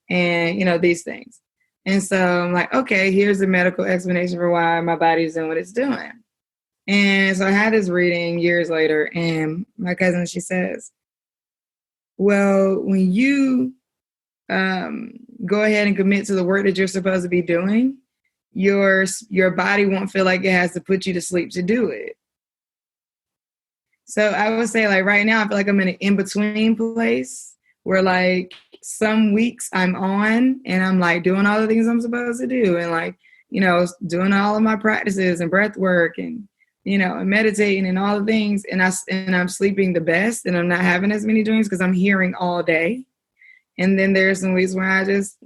and these things. And so I'm like, okay, here's the medical explanation for why my body's doing what it's doing. And so I had this reading years later, and my cousin, she says, well, when you go ahead and commit to the work that you're supposed to be doing, your body won't feel like it has to put you to sleep to do it. So I would say like right now, I feel like I'm in an in-between place where like some weeks I'm on and I'm like doing all the things I'm supposed to do and like, doing all of my practices and breath work and and meditating and all the things, and I'm sleeping the best, and I'm not having as many dreams because I'm hearing all day. And then there's some weeks where I just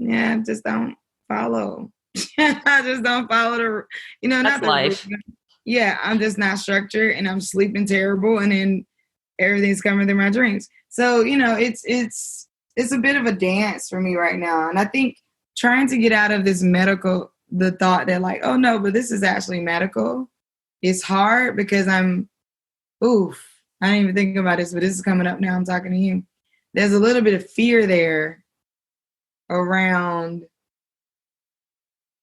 don't follow. I just don't follow That's not the life. Yeah, I'm just not structured, and I'm sleeping terrible, and then everything's coming through my dreams. So it's a bit of a dance for me right now, and I think trying to get out of the thought that like, oh no, but this is actually medical. It's hard because I didn't even think about this, but this is coming up now. I'm talking to you. There's a little bit of fear there around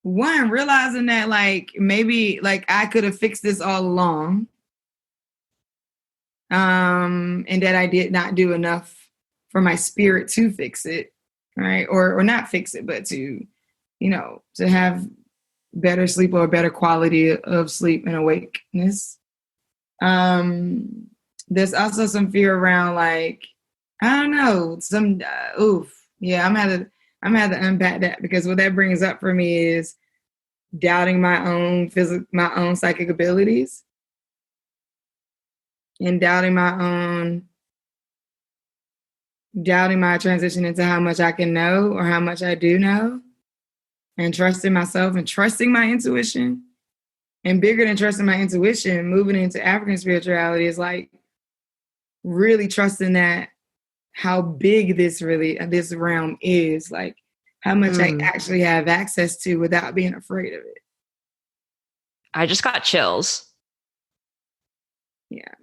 one, realizing that like maybe like I could have fixed this all along. And that I did not do enough for my spirit to fix it, right? Or not fix it, but to have better sleep or better quality of sleep and awakeness. There's also some fear around like, I don't know, yeah, I'm gonna have to unpack that because what that brings up for me is doubting my own psychic abilities and doubting my transition into how much I can know or how much I do know. And trusting myself and trusting my intuition. And bigger than trusting my intuition, moving into African spirituality is like really trusting that how big this realm is, like how much I actually have access to without being afraid of it. I just got chills. Yeah.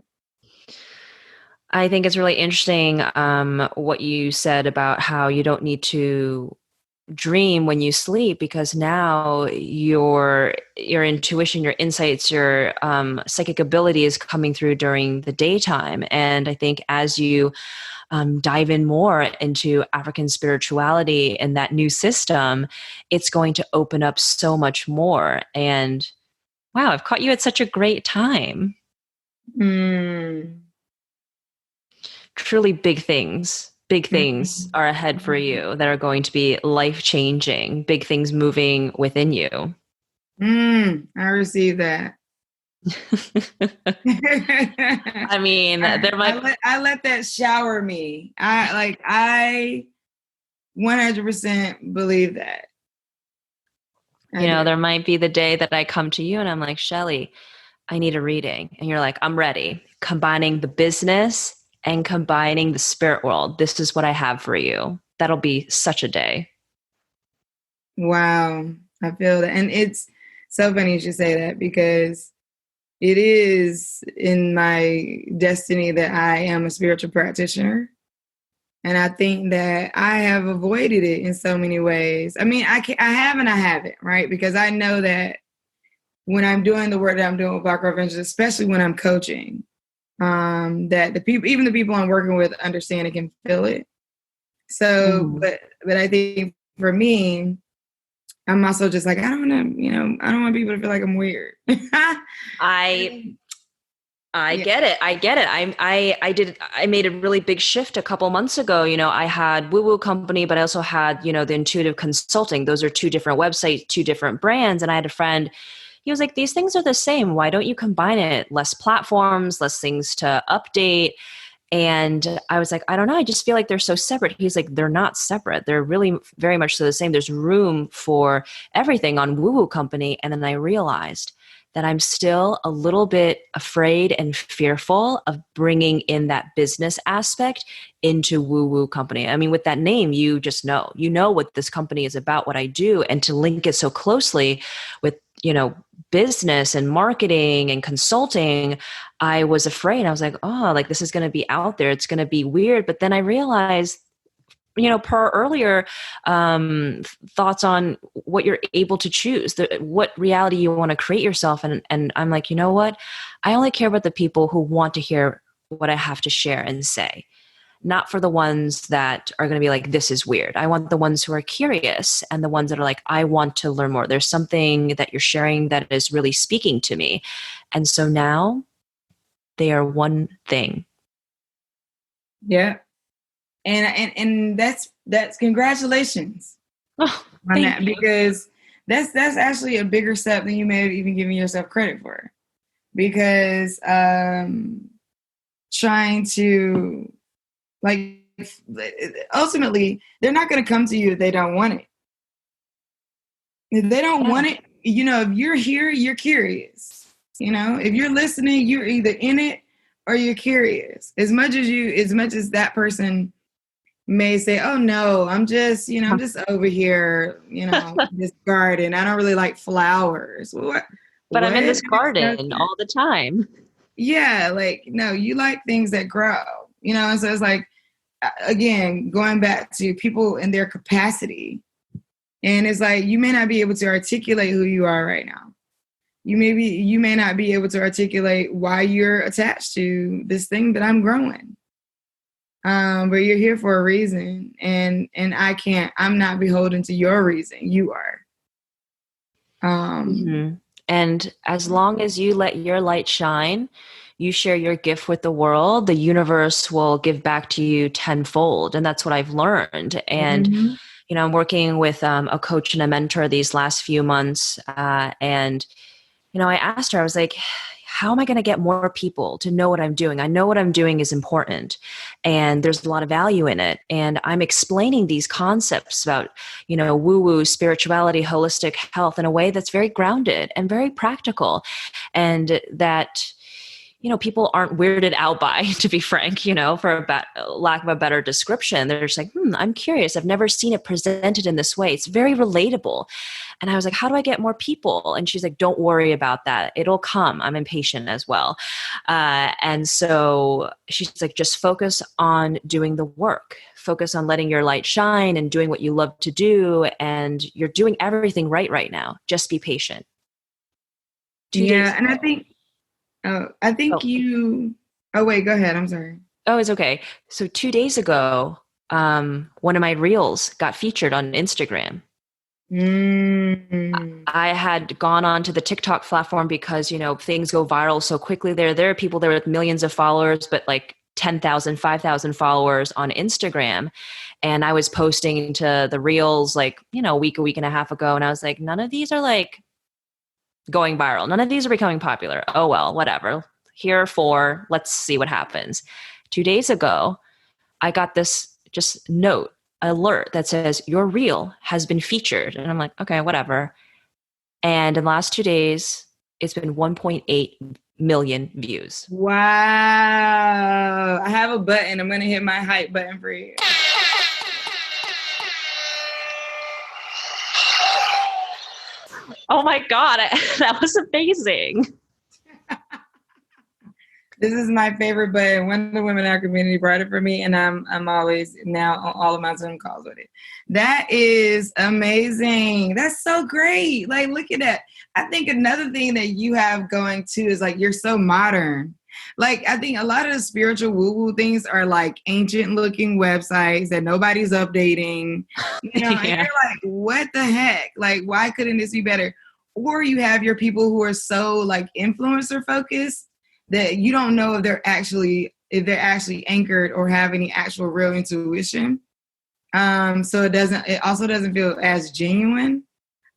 I think it's really interesting what you said about how you don't need to dream when you sleep because now your intuition, your insights, your psychic ability is coming through during the daytime. And I think as you dive in more into African spirituality and that new system, it's going to open up so much more. And wow, I've caught you at such a great time. Truly big things are ahead for you that are going to be life-changing, big things moving within you. I received that. I mean, I let that shower me. I 100% believe that. There might be the day that I come to you and I'm like, Shelly, I need a reading. And you're like, I'm ready. Combining the business and combining the spirit world. This is what I have for you. That'll be such a day. Wow. I feel that. And it's so funny you should say that because it is in my destiny that I am a spiritual practitioner. And I think that I have avoided it in so many ways. I mean, I have and I haven't, right? Because I know that when I'm doing the work that I'm doing with Black Girl Ventures, especially when I'm coaching, that even the people I'm working with understand and can feel it. So, but I think for me, I'm also just like, I don't want people to feel like I'm weird. I get it. I get it. I made a really big shift a couple months ago. I had Woo Woo Company, but I also had, the Intuitive Consulting. Those are two different websites, two different brands. And I had a friend, he was like, these things are the same. Why don't you combine it? Less platforms, less things to update. And I was like, I don't know. I just feel like they're so separate. He's like, they're not separate. They're really very much so the same. There's room for everything on Woo Woo Company. And then I realized that I'm still a little bit afraid and fearful of bringing in that business aspect into Woo Woo Company. I mean, with that name, you know what this company is about, what I do, and to link it so closely with, business and marketing and consulting, I was afraid. I was like, oh, like this is going to be out there. It's going to be weird. But then I realized, per earlier thoughts on what you're able to choose, what reality you want to create yourself. And I'm like, you know what? I only care about the people who want to hear what I have to share and say, not for the ones that are going to be like, this is weird. I want the ones who are curious and the ones that are like, I want to learn more. There's something that you're sharing that is really speaking to me. And so now they are one thing. Yeah. And that's congratulations Oh, on that, you. because that's actually a bigger step than you may have even given yourself credit for, because trying to, like, ultimately they're not going to come to you if they don't want it. If they don't want it, if you're here, you're curious. If you're listening, you're either in it or you're curious. As much as that person may say, oh no, I'm just over here, this garden. I don't really like flowers. But I'm in this garden all the time. Yeah, like, no, you like things that grow, and so it's like, again, going back to people and their capacity. And it's like, you may not be able to articulate who you are right now. You may not be able to articulate why you're attached to this thing that I'm growing. But you're here for a reason, and I'm not beholden to your reason. You are. And as long as you let your light shine, you share your gift with the world, the universe will give back to you tenfold. And that's what I've learned. And, I'm working with a coach and a mentor these last few months. And I asked her, I was like, how am I going to get more people to know what I'm doing? I know what I'm doing is important and there's a lot of value in it. And I'm explaining these concepts about, woo-woo, spirituality, holistic health in a way that's very grounded and very practical. And that, people aren't weirded out by, to be frank, for lack of a better description. They're just like, I'm curious. I've never seen it presented in this way. It's very relatable. And I was like, how do I get more people? And she's like, don't worry about that. It'll come. I'm impatient as well. And so she's like, just focus on doing the work. Focus on letting your light shine and doing what you love to do. And you're doing everything right now. Just be patient. And I think you... Oh, wait, go ahead. I'm sorry. Oh, it's okay. So 2 days ago, one of my reels got featured on Instagram. I had gone on to the TikTok platform because, things go viral so quickly there. There are people there with millions of followers, but like 10,000, 5,000 followers on Instagram. And I was posting to the reels like, a week and a half ago. And I was like, none of these are like going viral. None of these are becoming popular. Oh, well, whatever. Here are 4. Let's see what happens. 2 days ago, I got this just alert that says your reel has been featured. And I'm like, okay, whatever. And in the last 2 days, it's been 1.8 million views. Wow. I have a button. I'm going to hit my hype button for you. Oh my God, that was amazing. This is my favorite button. One of the women in our community brought it for me, and I'm always now on all of my Zoom calls with it. That is amazing. That's so great. Like, look at that. I think another thing that you have going too is like, you're so modern. Like, I think a lot of the spiritual woo-woo things are like ancient looking websites that nobody's updating, and you're like, what the heck? Like, why couldn't this be better? Or you have your people who are so like influencer focused that you don't know if they're actually anchored or have any actual real intuition. So it also doesn't feel as genuine.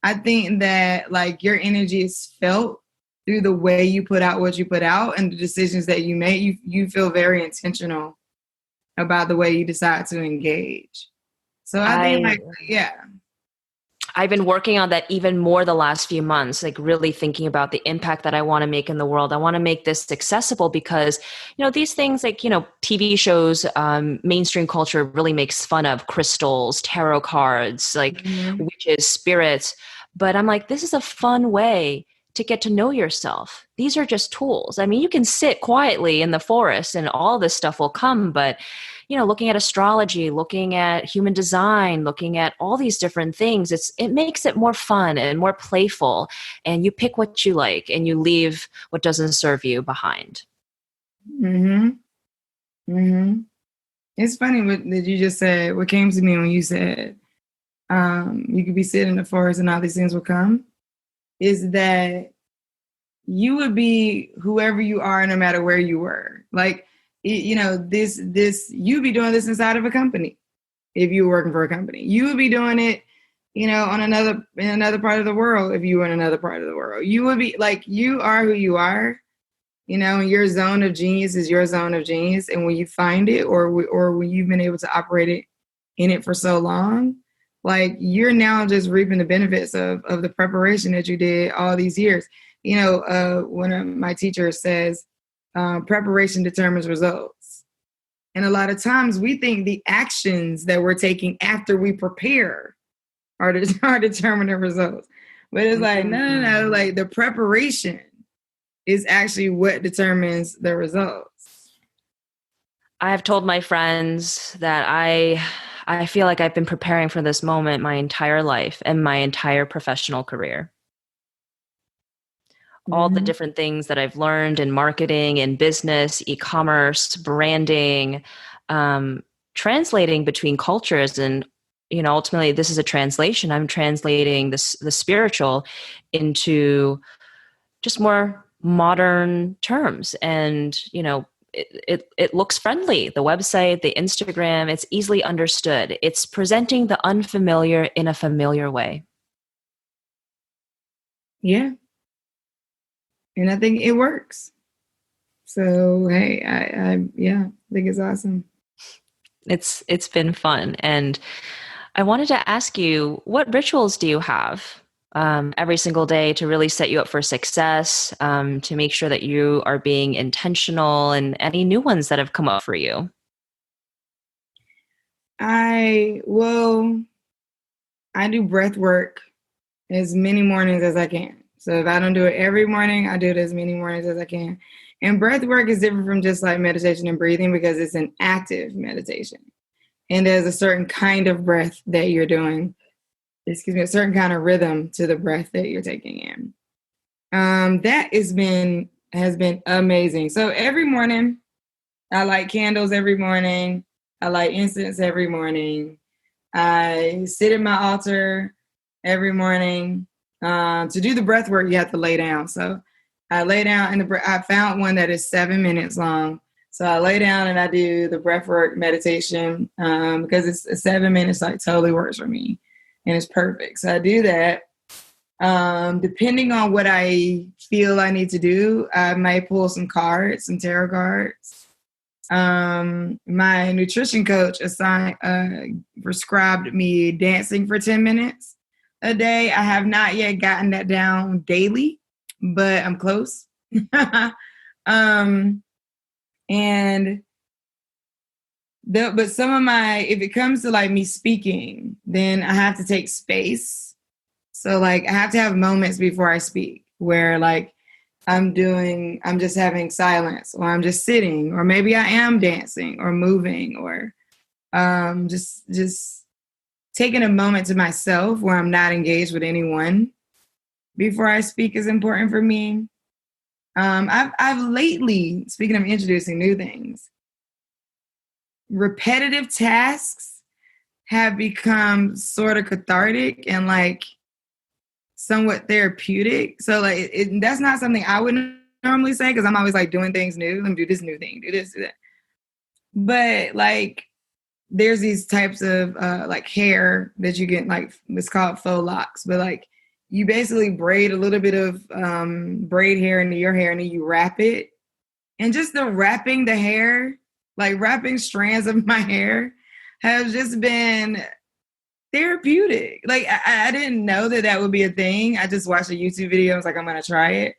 I think that like your energy is felt through the way you put out what you put out and the decisions that you make. You feel very intentional about the way you decide to engage. So I think like, yeah. I've been working on that even more the last few months, like really thinking about the impact that I want to make in the world. I want to make this accessible because, these things like, TV shows, mainstream culture really makes fun of crystals, tarot cards, like witches, spirits. But I'm like, this is a fun way to get to know yourself. These are just tools. I mean, you can sit quietly in the forest and all this stuff will come, but looking at astrology, looking at human design, looking at all these different things, it makes it more fun and more playful. And you pick what you like and you leave what doesn't serve you behind. It's funny what that you just said. What came to me when you said you could be sitting in the forest and all these things will come, is that you would be whoever you are no matter where you were. Like, you'd be doing this inside of a company. If you were working for a company, you would be doing it, in another part of the world. If you were in another part of the world, you would be like, you are who you are, and your zone of genius is your zone of genius. And when you find it, or when you've been able to operate in it for so long, like you're now just reaping the benefits of the preparation that you did all these years. One of my teachers says, preparation determines results. And a lot of times we think the actions that we're taking after we prepare are determining results. But it's like, no, like the preparation is actually what determines the results. I have told my friends that I feel like I've been preparing for this moment my entire life and my entire professional career. All the different things that I've learned in marketing and business, e-commerce, branding, translating between cultures. And, ultimately this is a translation. I'm translating the spiritual into just more modern terms. And, it looks friendly. The website, the Instagram, it's easily understood. It's presenting the unfamiliar in a familiar way. Yeah. And I think it works. So, hey, I think it's awesome. It's been fun. And I wanted to ask you, what rituals do you have every single day to really set you up for success, to make sure that you are being intentional, and any new ones that have come up for you? I do breath work as many mornings as I can. So if I don't do it every morning, I do it as many mornings as I can. And breath work is different from just like meditation and breathing because it's an active meditation. And there's a certain kind of breath that you're doing. A certain kind of rhythm to the breath that you're taking in. That has been amazing. So every morning, I light candles every morning. I light incense every morning. I sit at my altar every morning. To do the breath work, you have to lay down. So I lay down and I found one that is 7 minutes long. So I lay down and I do the breath work meditation because it's 7 minutes, like totally works for me and it's perfect. So I do that. Depending on what I feel I need to do, I might pull some tarot cards. My nutrition coach prescribed me dancing for 10 minutes a day. I have not yet gotten that down daily, but I'm close. But some of if it comes to like me speaking, then I have to take space. So like I have to have moments before I speak where like I'm just having silence, or I'm just sitting, or maybe I am dancing or moving, or just taking a moment to myself where I'm not engaged with anyone before I speak is important for me. I've lately, speaking of introducing new things, repetitive tasks have become sort of cathartic and like somewhat therapeutic. So like that's not something I would normally say, because I'm always like doing things new. Let me do this new thing, do this, do that. But like, there's these types of like hair that you get, like it's called faux locks, but like you basically braid a little bit of braid hair into your hair and then you wrap it. And just the wrapping the hair, like wrapping strands of my hair has just been therapeutic. Like I didn't know that that would be a thing. I just watched a YouTube video. I was like, I'm going to try it.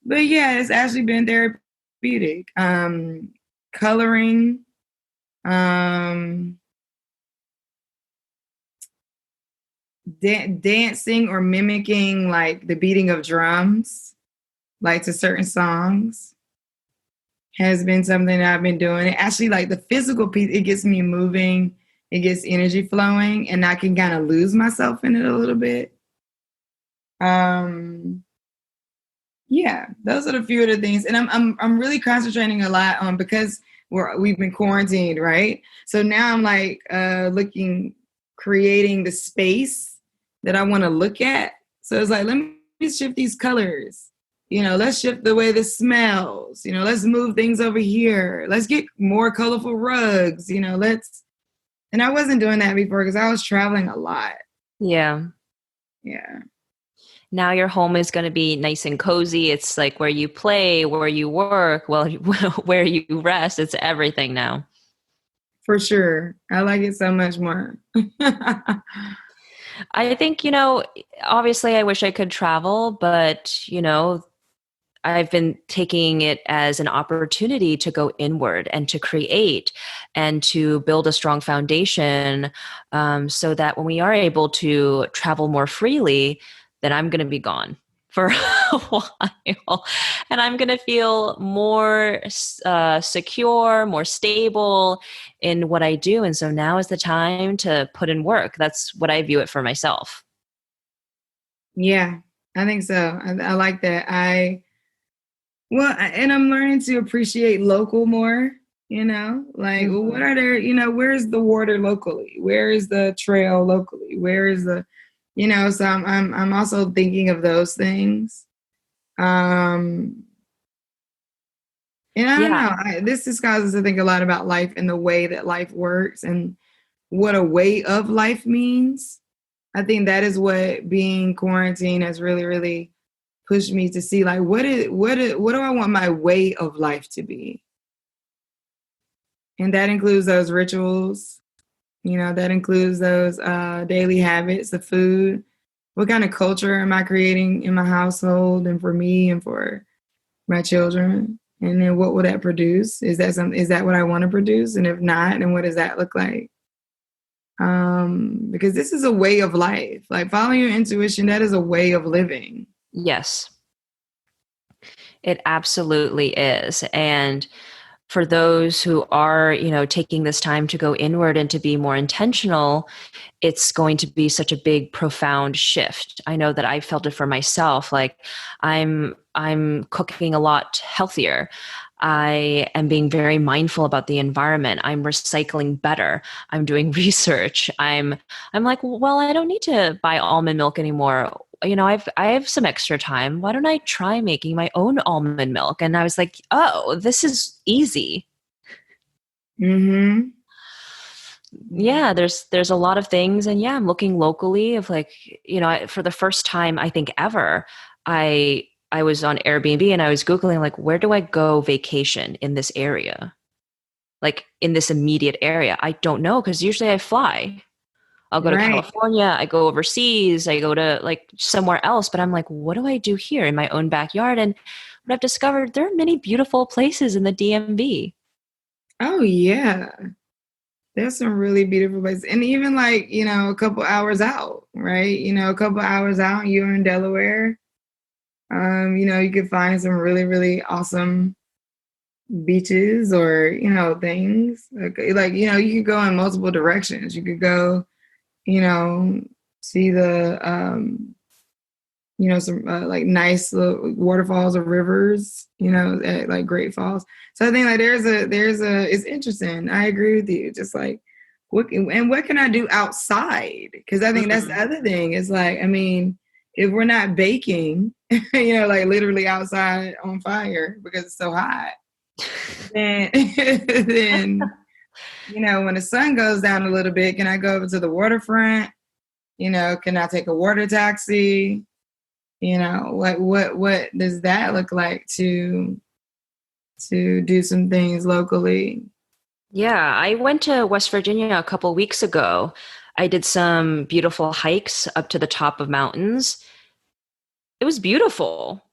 But yeah, it's actually been therapeutic. Coloring, dancing or mimicking like the beating of drums, like to certain songs, has been something that I've been doing. It actually, like the physical piece, it gets me moving, it gets energy flowing, and I can kind of lose myself in it a little bit. Yeah, those are the few of the things, and I'm really concentrating a lot on, because we've been quarantined, right? So now I'm like creating the space that I want to look at. So it's like, let me shift these colors. Let's shift the way this smells. Let's move things over here. Let's get more colorful rugs. And I wasn't doing that before because I was traveling a lot. Yeah. Yeah. Now your home is going to be nice and cozy. It's like where you play, where you work, well, where you rest. It's everything now. For sure. I like it so much more. I think, obviously I wish I could travel, but, I've been taking it as an opportunity to go inward and to create and to build a strong foundation, so that when we are able to travel more freely, then I'm going to be gone for a while, and I'm going to feel more secure, more stable in what I do. And so now is the time to put in work. That's what I view it for myself. Yeah, I think so. I like that. And I'm learning to appreciate local more, like, well, what are there, where's the water locally? Where is the trail locally? Where is the, so I'm also thinking of those things. And I don't know, this just causes to think a lot about life and the way that life works and what a way of life means. I think that is what being quarantined has really, really pushed me to see, like, what do I want my way of life to be? And that includes those rituals, that includes those daily habits, the food. What kind of culture am I creating in my household and for me and for my children? And then what will that produce? Is that what I want to produce? And if not, then what does that look like? Because this is a way of life. Like, following your intuition, that is a way of living. Yes, it absolutely is. And for those who are, taking this time to go inward and to be more intentional, it's going to be such a big, profound shift. I know that I felt it for myself. Like I'm cooking a lot healthier. I am being very mindful about the environment. I'm recycling better. I'm doing research. I'm like, well, I don't need to buy almond milk anymore. I have some extra time. Why don't I try making my own almond milk? And I was like, oh, this is easy. Mm-hmm. Yeah, there's a lot of things. And yeah, I'm looking locally of like, for the first time, I think ever, I was on Airbnb and I was Googling, like, where do I go vacation in this area? Like in this immediate area. I don't know, because usually I fly. I'll go to California, I go overseas, I go to like somewhere else, but I'm like, what do I do here in my own backyard? And what I've discovered, there are many beautiful places in the DMV. Oh yeah. There's some really beautiful places. And even like, a couple hours out, right? A couple hours out, you're in Delaware. You could find some really, really awesome beaches or, things. Like, you could go in multiple directions. You could go, see the, some like nice little waterfalls or rivers, like Great Falls. So I think like it's interesting. I agree with you. Just like, what can I do outside? Because I think that's the other thing. It's like, I mean, if we're not baking, like literally outside on fire because it's so hot. And then, when the sun goes down a little bit, can I go over to the waterfront? Can I take a water taxi? What does that look like to do some things locally? Yeah, I went to West Virginia a couple weeks ago. I did some beautiful hikes up to the top of mountains. It was beautiful.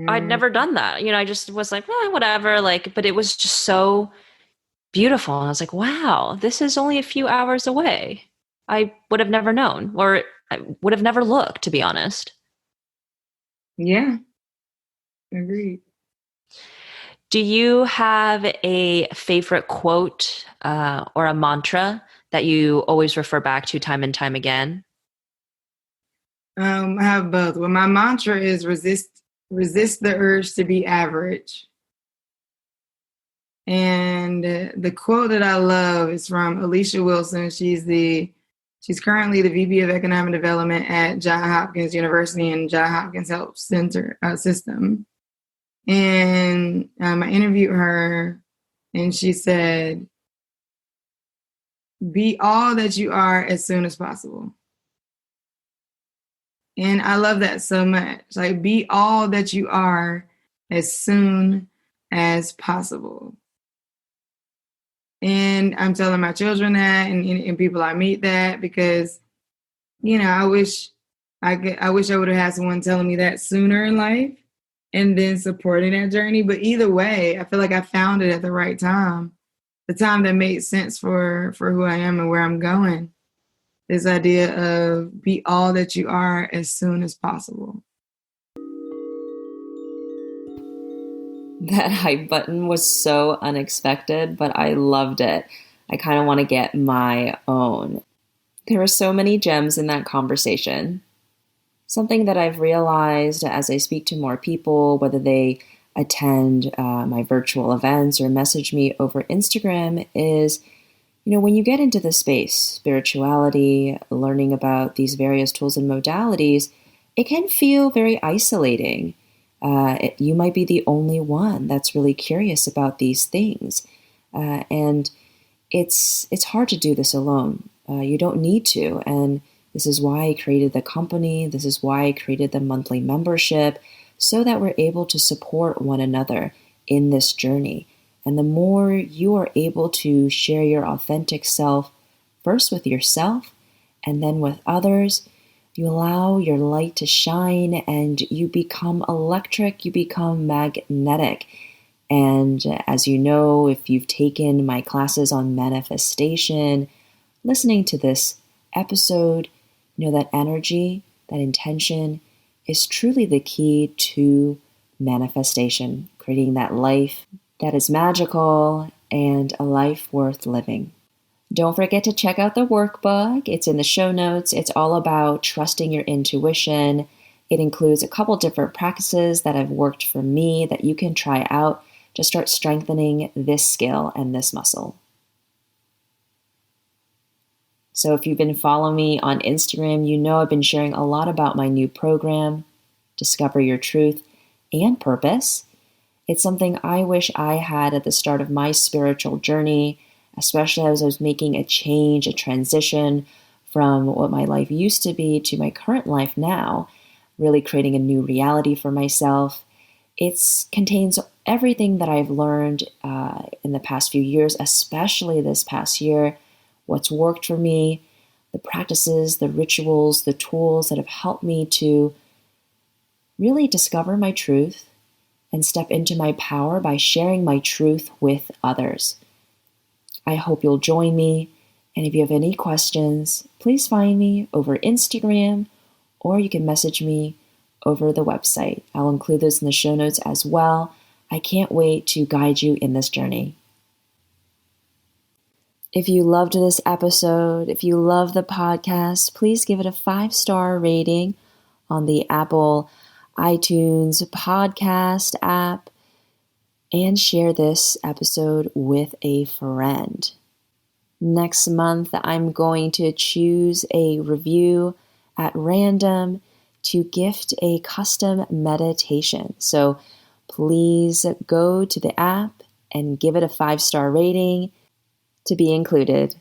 I'd never done that. I just was like, whatever. But it was just so beautiful. And I was like, wow, this is only a few hours away. I would have never known, or I would have never looked, to be honest. Yeah, agreed. Do you have a favorite quote or a mantra that you always refer back to time and time again? I have both. Well, my mantra is resist the urge to be average. And the quote that I love is from Alicia Wilson. She's currently the VP of Economic Development at Johns Hopkins University and Johns Hopkins Health Center System. And I interviewed her, and she said, "Be all that you are as soon as possible." And I love that so much. Like, be all that you are as soon as possible. And I'm telling my children that, and people I meet that, because, I wish I would have had someone telling me that sooner in life and then supporting that journey. But either way, I feel like I found it at the right time, the time that made sense for who I am and where I'm going. This idea of be all that you are as soon as possible. That hype button was so unexpected, but I loved it. I kind of want to get my own. There were so many gems in that conversation. Something that I've realized as I speak to more people, whether they attend my virtual events or message me over Instagram, is, when you get into the space, spirituality, learning about these various tools and modalities, it can feel very isolating. You might be the only one that's really curious about these things. And it's hard to do this alone. You don't need to. And this is why I created the company. This is why I created the monthly membership, so that we're able to support one another in this journey. And the more you are able to share your authentic self, first with yourself and then with others, you allow your light to shine and you become electric, you become magnetic. And as you know, if you've taken my classes on manifestation, listening to this episode, that energy, that intention is truly the key to manifestation, creating that life that is magical and a life worth living. Don't forget to check out the workbook. It's in the show notes. It's all about trusting your intuition. It includes a couple different practices that have worked for me that you can try out to start strengthening this skill and this muscle. So if you've been following me on Instagram, I've been sharing a lot about my new program, Discover Your Truth and Purpose. It's something I wish I had at the start of my spiritual journey, especially as I was making a change, a transition from what my life used to be to my current life now, really creating a new reality for myself. It contains everything that I've learned in the past few years, especially this past year, what's worked for me, the practices, the rituals, the tools that have helped me to really discover my truth and step into my power by sharing my truth with others. I hope you'll join me, and if you have any questions, please find me over Instagram, or you can message me over the website. I'll include those in the show notes as well. I can't wait to guide you in this journey. If you loved this episode, if you love the podcast, please give it a 5-star rating on the Apple iTunes podcast app and share this episode with a friend. Next month, I'm going to choose a review at random to gift a custom meditation. So please go to the app and give it a 5-star rating to be included.